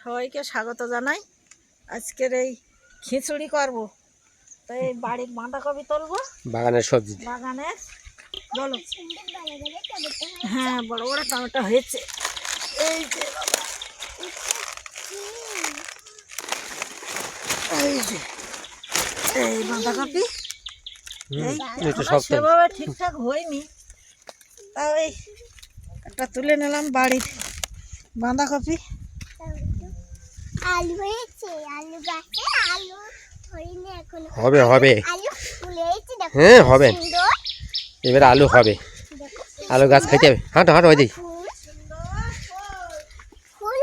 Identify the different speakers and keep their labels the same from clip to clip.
Speaker 1: সবাইকে স্বাগত জানাই। আজকের এই খিচুড়ি করব, তো এই বাড়ির বাঁধাকপি তুলবো,
Speaker 2: বাগানের সবজি,
Speaker 1: বাগানের। বলো। হ্যাঁ, বড় বড় টমেটো হয়েছে। এই যে বাবা, এই যে এই বাঁধাকপি, এই সেভাবে ঠিকঠাক হয়নি, তাও এই একটা তুলে নিলাম বাড়ির বাঁধাকপি।
Speaker 3: আলু হয়েছে, আলু গাছে আলু ধরিনি এখনো।
Speaker 2: হবে হবে,
Speaker 3: আলু ফুলেছে, দেখো।
Speaker 2: হ্যাঁ হবে, এবারে আলু হবে। আলু গাছ খাইতে হবে। হাঁটো হাঁটো, ওই দিই।
Speaker 3: ফুল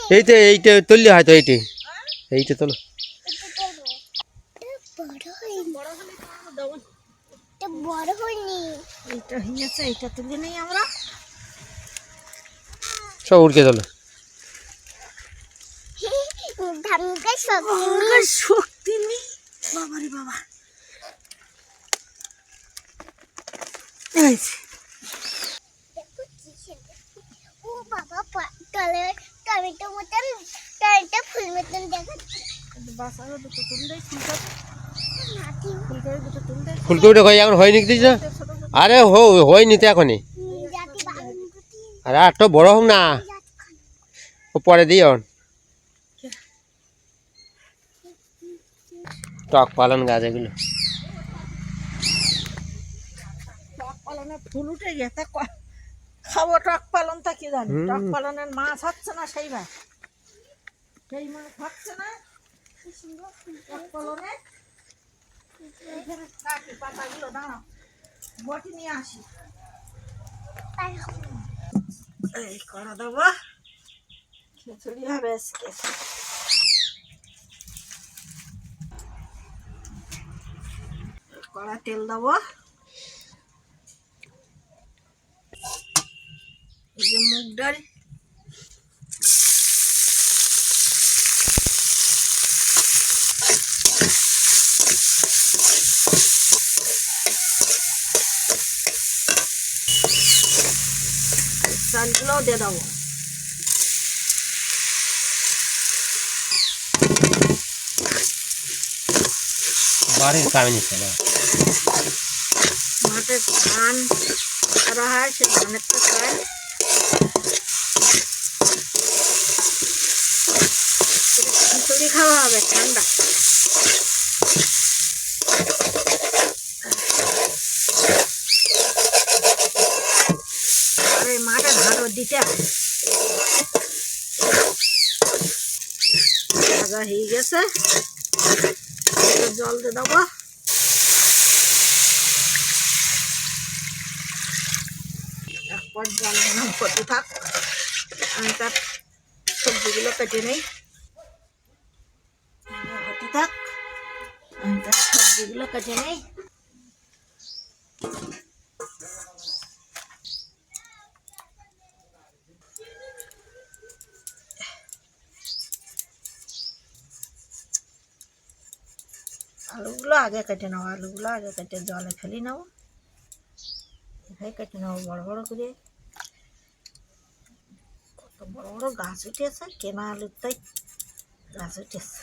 Speaker 3: হয়েছে,
Speaker 2: এইটা তুললে হয়তো, এইটা তোলো।
Speaker 3: বড় হয়নি,
Speaker 1: এইটা হয়েছে, এইটা তুলে নেই আমরা।
Speaker 2: সব উড়কে তোলো।
Speaker 3: ধামকা
Speaker 1: শক্তি নেই বাবারে বাবা।
Speaker 3: ও বাবা, টমেটো মতন, টমেটো ফুল মতন দেখাচ্ছে।
Speaker 1: বাসারও দুটো তুললে
Speaker 2: ফুলকপিটা এখন হয়নি দিস না? আরে হয়নি তো এখনই। আরে আর তো বড় হোক না, ও পরে দিই। টক পালন গাছ এগুলো।
Speaker 1: টক পালনে ফুল উঠে গেছে, খাবো টক পালন, তা কি জানি। টক পালনের মাছ হচ্ছে না, সেই মাছ হচ্ছে না। কি সুন্দর টক পালনে। এখানে কাটি পাতাগুলো দাঁড়াও, বটি নিয়ে আসি। এই কড়া দেবো, খিচুড়ি হবে আজকে। কড়া তেল দেবো, এই যে মুগ ডাল, চালগুলোও দিয়ে দেবো।
Speaker 2: বাড়ির কামে নিচ্ছে না,
Speaker 1: মাঠের ধান করা হয়, সে ধানের তো খায়। খিচুড়ি খাওয়া হবে ঠান্ডা। আর এই মাঠে ধানও দিতে হবে। ভাজা হয়ে গেছে, জল দিয়ে দেবো। একবার জল গরম করতে থাক, আমি তার সবজিগুলো কেটে নেই। হতে থাক, আমি তার সবজিগুলো কেটে নেই। আলুগুলো আগে কেটে নেবো, আলুগুলো আগে কেটে জলে ফেলে নেবো। এভাবে কেটে নেবো বড় বড় করে। কত বড় বড় গাছ উঠেছে, কেনা আলুর তাই গাছ উঠেছে।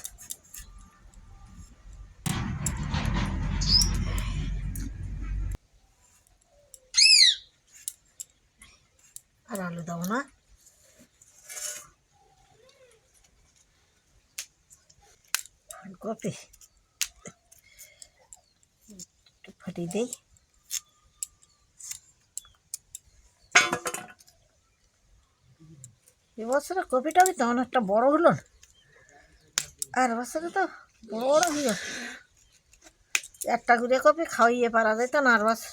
Speaker 1: আর আলু দেবো না, ফুলকপি একটু ফাটিয়ে দিই। এবছরে কপিটা তেমন একটা বড় হলো না, আর বছরে তো বড় বড় হয়ে একটা করে কপি খাওয়াইয়ে পারা যেত না আর বছর।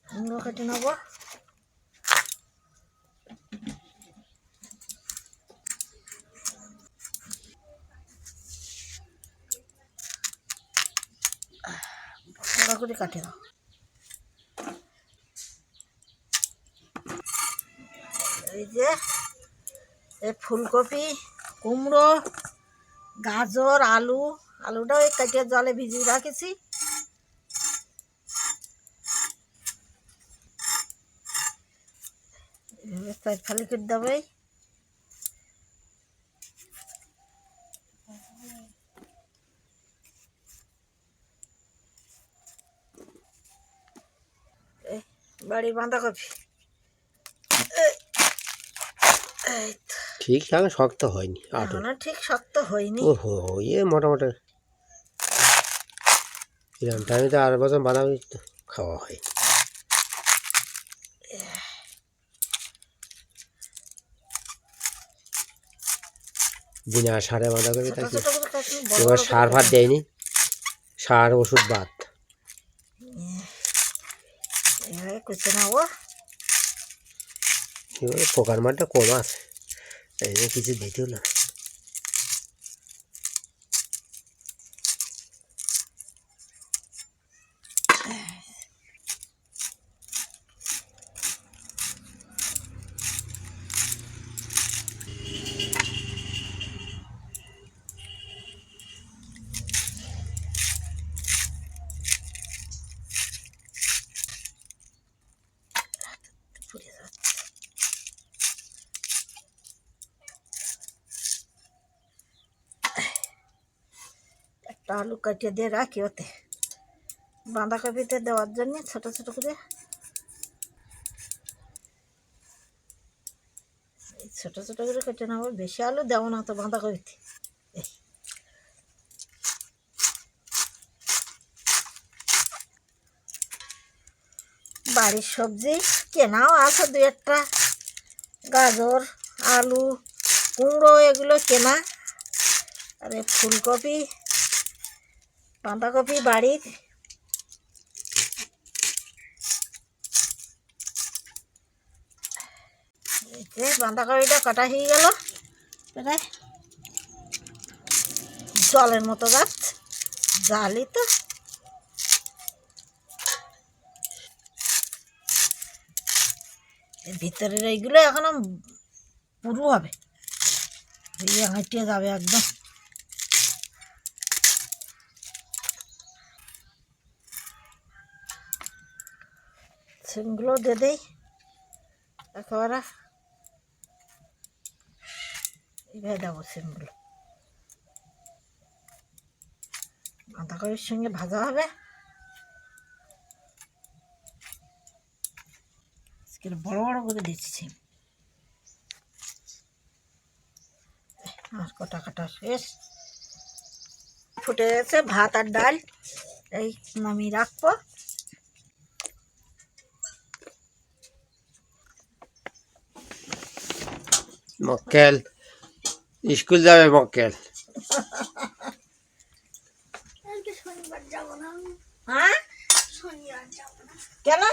Speaker 1: কুমড়ো কেটে নেবো, বড় করে কাটে দাও। এই যে এই ফুলকপি, কুমড়ো, গাজর, আলু আলুটাও এই কাটিয়ে জলে ভিজিয়ে রাখেছি। এভাবে তাই খালি করে দেবে। বাড়ির বাঁধাকপি এই তো,
Speaker 2: ঠিক থাকে শক্ত হয়নি আটো।
Speaker 1: এখনো ঠিক শক্ত হয়নি।
Speaker 2: ওহো ইয়ে মোটামুটি এরকম টাইমে তো আর বছর বাঁধাকপি তো খাওয়া হয়। বিনা সারে বাঁধাকপি
Speaker 1: ছোট
Speaker 2: থাকি।
Speaker 1: ছোট করে কাটুন, বড়
Speaker 2: এবার
Speaker 1: বড় করে
Speaker 2: সার ফার
Speaker 1: কাটুন।
Speaker 2: দেয়নি, সার ওষুধ বাদ।
Speaker 1: এভাবে কুচে নেবো।
Speaker 2: এবার পোকার মারটা কম আছে, এই জন্য কিছু দিতে হলো।
Speaker 1: পুড়ে যাচ্ছে। একটা আলু কাটিয়ে দিয়ে রাখি ওতে, বাঁধাকপিতে দেওয়ার জন্য ছোট ছোট করে। এই ছোট ছোট করে কেটে নেবো, বেশি আলু দেবো না তো বাঁধাকপিতে। এই বাড়ির সবজি কেনাও আছে দু একটা, গাজর, আলু, কুমড়ো এগুলো কেনা। আর এই ফুলকপি, বাঁধাকপি বাড়ির। এই যে বাঁধাকপিটা কাটা হয়ে গেল, প্রায় জলের মতো যাচ্ছে, জালি তো। এর ভিতরের এইগুলো এখনো পুরু হবে, হাঁটিয়ে যাবে একদম। সিমগুলো দিয়ে দেই একেবারে, এইভাবে দেবো সিমগুলো। বাঁধাকপির সঙ্গে ভাজা হবে। আজকে বড় বড় করে দিচ্ছি সিম। আর কটা কাটা শেষ, ফুটে গেছে। ভাত আর ডাল এই নামিয়ে রাখবো।
Speaker 2: মক্কেল স্কুল যাবে, মক্কেল
Speaker 3: শনিবার যাবো না,
Speaker 1: হ্যাঁ
Speaker 3: শনিবার যাবো না,
Speaker 1: কেন?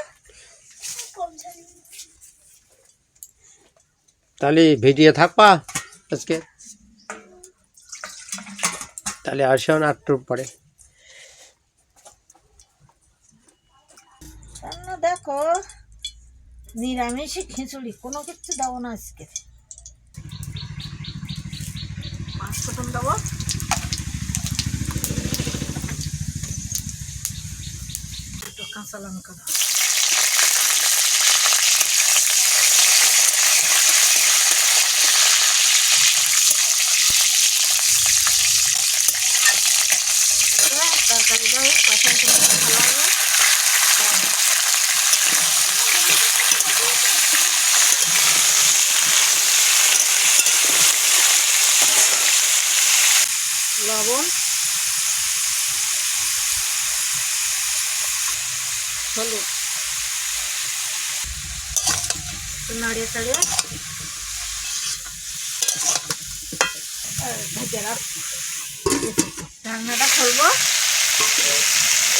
Speaker 2: তাহলে ভিডিও থাকবা আজকে, তাহলে আসো না একটু পরে।
Speaker 1: রান্না দেখো, নিরামিষই খিচুড়ি, কোনো কিছু দেবো না আজকে। মাছ ফোটন দেবো, একটু কাঁচা লঙ্কা দেবো। তরকারি দেবো, কষাই করে ভালো হবে। লবণ, হলুদ, নাড়িয়ে চাড়িয়ে ভেজে রাখবো। রান্নাটা খুলবো,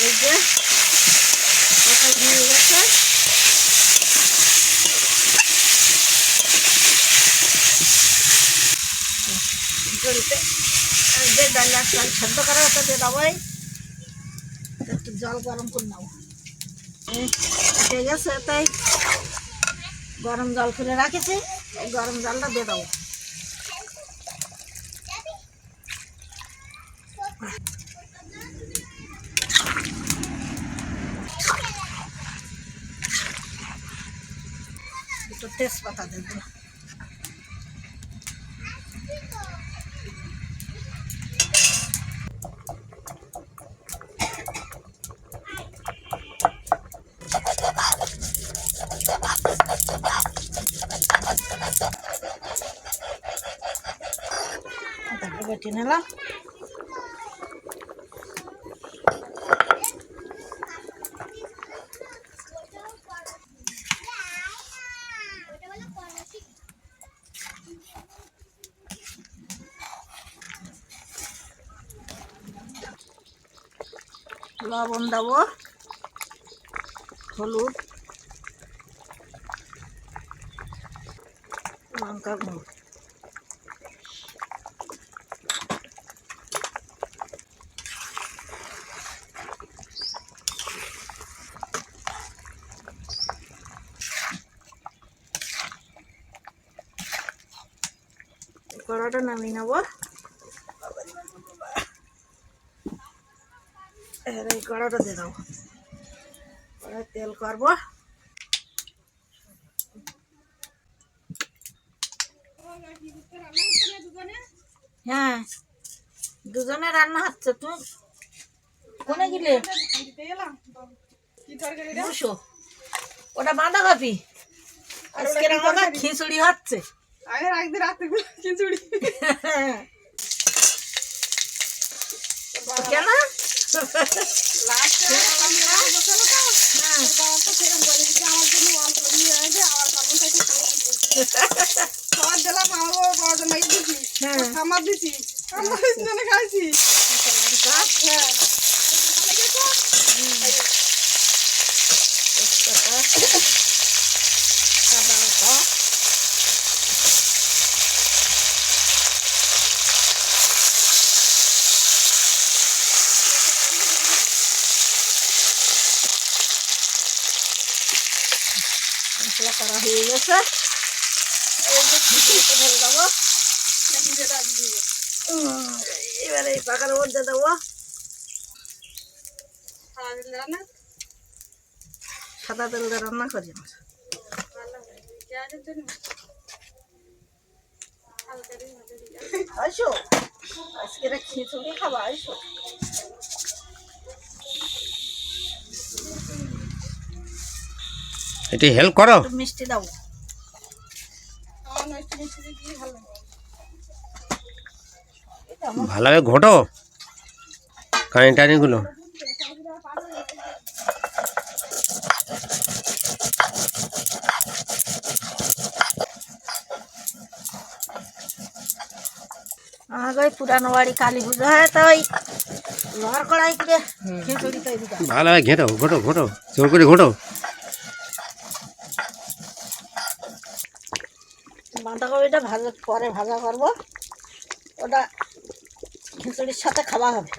Speaker 1: এই যে কষাই দিয়ে গেছে। খিচুড়িতে যে ডাল চাল সেদ্ধ করা ওটা দিয়ে দেবোই, একটু জল গরম করে নেবো। ঠিক আছে, তাই গরম জল করে রাখেছি, এই গরম জলটা দিয়ে দেবো। তেজপাতা দেব। আদাটা বেটে নিলাম। লবণ দেবো, হলুদ, লঙ্কা গুঁড়ো, কড়াটা নামিয়ে নেবো। এবার এই কড়াটা দিয়ে দেবো, তেল করবো। হ্যাঁ, দুজনে রান্না হচ্ছে। তুই কোনে গেলে? বসো। ওটা বাঁধাকপি, আজকে আমাদের খিচুড়ি হচ্ছে। কেন মশলা করা হয়ে গেছে। ধরে দেবো, এবারে এই পাকার মধ্যে দেবো। সাদা তেল দিয়ে রান্না করি। আসো, আজকে খিচুড়ি খাবা, আসো।
Speaker 2: এটি হেল্প করো।
Speaker 1: মিষ্টি দাও।
Speaker 2: ভালোভাবে ঘোটো কানি টানিগুলো।
Speaker 1: আমাকে ওই পুরানো বাড়ি কালী পুজো হয়, তো ওই লোহার কড়াই করে খিচুড়ি তৈরি করে।
Speaker 2: ভালোভাবে ঘেঁটো, ঘোটো ঘোটো, জোর করে ঘোটো।
Speaker 1: বাঁধাকপিটা পরে ভাজা করবো, ওটা খিচুড়ির সাথে খাওয়া হবে।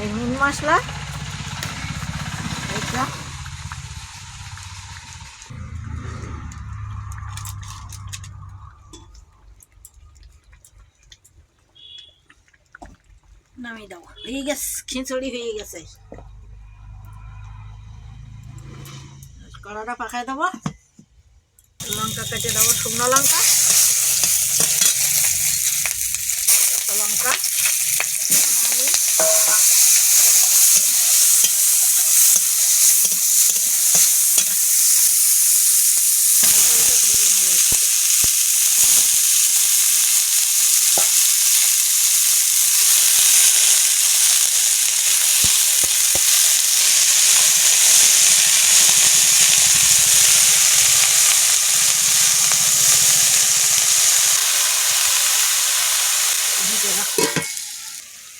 Speaker 1: এই নুন মশলা, এটা নামিয়ে দেবো। হয়ে গেছে, খিচুড়ি হয়ে গেছে। কড়াটা পাকায় দেবো, লঙ্কা কেটে দেবো, শুকনো লঙ্কা, কাঁচা লঙ্কা, আলু,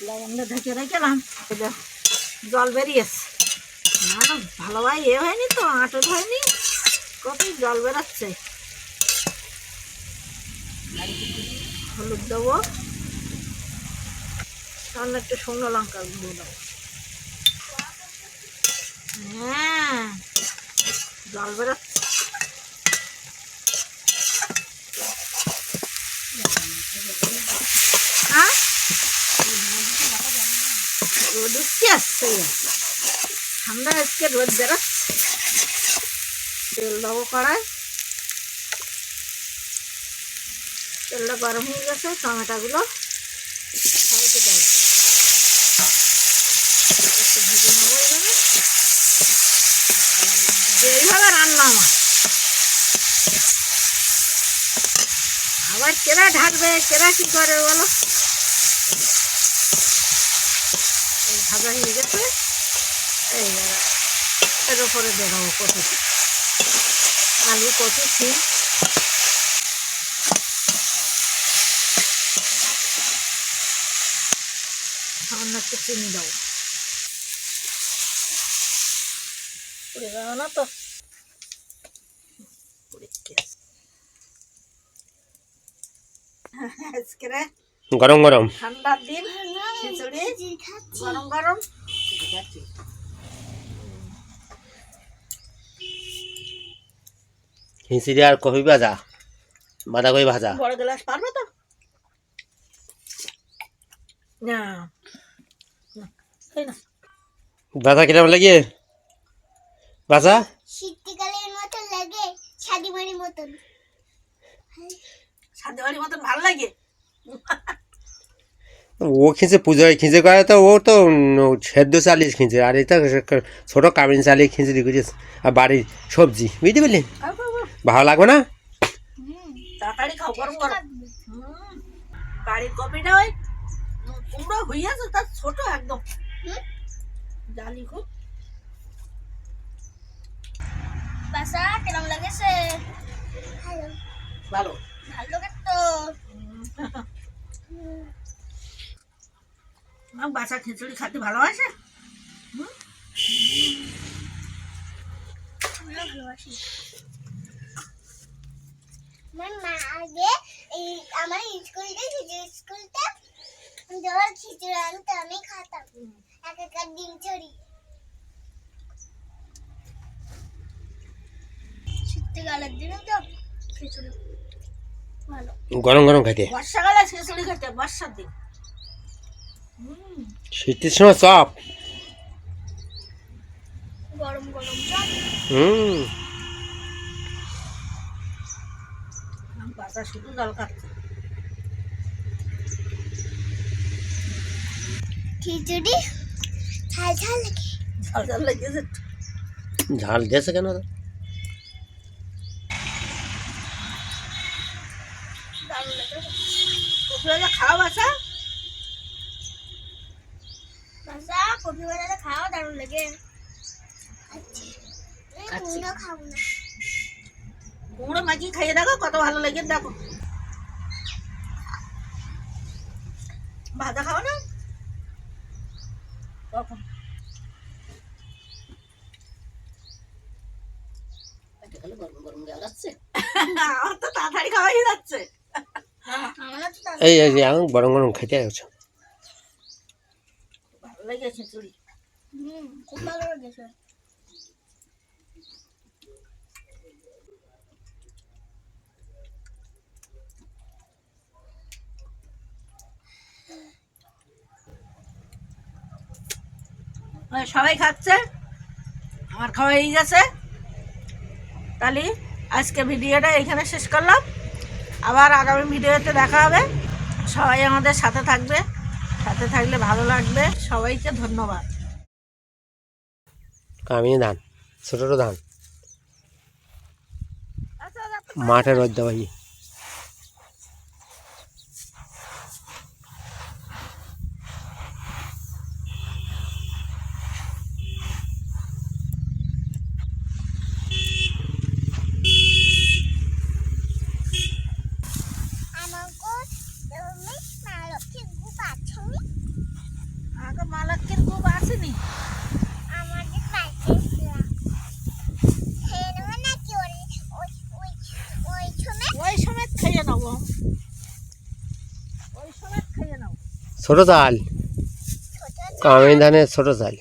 Speaker 1: লবণটা ঢেকে রেখেলাম, জল বেরিয়েছে। না ভালোভাবে হয়নি তো, আঁটল হয়নি, কত জল বেরাচ্ছে। হলুদ দেবো, তাহলে একটু শুকনো লঙ্কা গুঁড়ো দেবো। হ্যাঁ, জল বেরাচ্ছে। হ্যাঁ, ঢুকতে আসছে। ঠান্ডা আজকে রোদ বেরোচ্ছে। তেল দেবো কড়াই, তেলটা গরম হয়ে গেছে, টমেটোগুলো সাইডে দেবো, একটু ভেজে নেবো। এইভাবে রান্না আমার। আবার কেরা ঢাকবে, কেরা কি করে বলো। এই ভাজা হয়ে গেছে, এই এর উপরে দিয়ে দেবো কচু, আলু, কচু, শিম। সামান্য একটু চিনি দেবো, পুড়ে যাবো না তো। আজকে
Speaker 2: গরম গরম
Speaker 1: ঠান্ডার দিন খিচুড়ি গরম গরম।
Speaker 2: খিচুড়ি আর কফি ভাজা, বাঁধাকপি ভাজা।
Speaker 1: বড় গ্লাস পারবে তো? না না,
Speaker 2: ভাজা কিরম লাগে? ভাজা
Speaker 3: শীতকালের মতন লাগে, শাদিমারি মতন।
Speaker 1: সাদেবাড়ির মতন ভালো লাগে।
Speaker 2: ও খিঁচে পুজোয় খিঁচে করে তো, ও তো সেদ্ধ চালিয়ে খিঁচে, আর এটা ছোটো কামিন চালিয়ে খিচুড়ি করেছে। আর বাড়ির সবজি, বুঝতে পারলি? ভালো লাগবে না?
Speaker 1: তাড়াতাড়ি খাও, গরম গরম। বাড়ির কপিটা ওই কুমড়ো হইয়াছে, তার ছোট একদম জালি খুব।
Speaker 3: বাসা কেমন লাগেছে? ভালো
Speaker 1: ভালো
Speaker 3: ভালো তো।
Speaker 1: আমার বাসা খিচুড়ি খেতে ভালোবাসে।
Speaker 3: ভালোবাসি। আমার মা আগে এই আমার স্কুলটা যখন খিচুড়ি আনতো আমি খাতাম এক এক ডিম চড়ি। শীতকালের দিনে তো খিচুড়ি ভালো,
Speaker 2: গরম গরম খাইতে।
Speaker 1: বর্ষাকালে খিচুড়ি খেতে, বর্ষার দিন।
Speaker 2: শীতের সময় চপ।
Speaker 3: গরম গরম চপ।
Speaker 1: আমার বাসা শুধু জল খাচ্ছে।
Speaker 3: খিচুড়ি ঝাল ঝাল লাগে।
Speaker 1: ঝাল ঝাল লেগেছে।
Speaker 2: ঝাল দিয়েছে কেন?
Speaker 3: দারুণ লাগে।
Speaker 1: কপি ভাজা খাওয়া বাসা?
Speaker 3: বাসা কপি ভাজাটা খাওয়া দারুণ লাগে। কুমড়ো খাবো না।
Speaker 1: কুমড়ো মাখিয়ে খাইয়ে দেখো কত ভালো লাগে, দেখো। ভাজা খাও না কখন? গরম গরম দেওয়া যাচ্ছে, আমার তো তাড়াতাড়ি খাওয়াই যাচ্ছে।
Speaker 2: এই এখন গরম গরম খেতে আছে।
Speaker 1: ভালো লাগে খিচুড়ি।
Speaker 3: খুব ভালো লেগেছে।
Speaker 1: সবাই খাচ্ছে, আমার খাওয়া হয়ে গেছে। তাহলে আজকে ভিডিওটা এখানে শেষ করলাম। আবার আগামী ভিডিওতে দেখা হবে। সবাই আমাদের সাথে থাকবে, সাথে থাকলে ভালো লাগবে। সবাইকে ধন্যবাদ।
Speaker 2: কামিয়ে ধান, ছোট ছোট ধান, মাঠের রোদ দেওয়া।
Speaker 1: আগে মালাক্কের খুব আসেনি
Speaker 3: আমাদের পাইতেছিলাম নাকি
Speaker 1: ওই সময় খেয়ে নেবো, ওই সময় খেয়ে নাও।
Speaker 2: ছোট চাল, কামিয়ে ধানের ছোট চাল।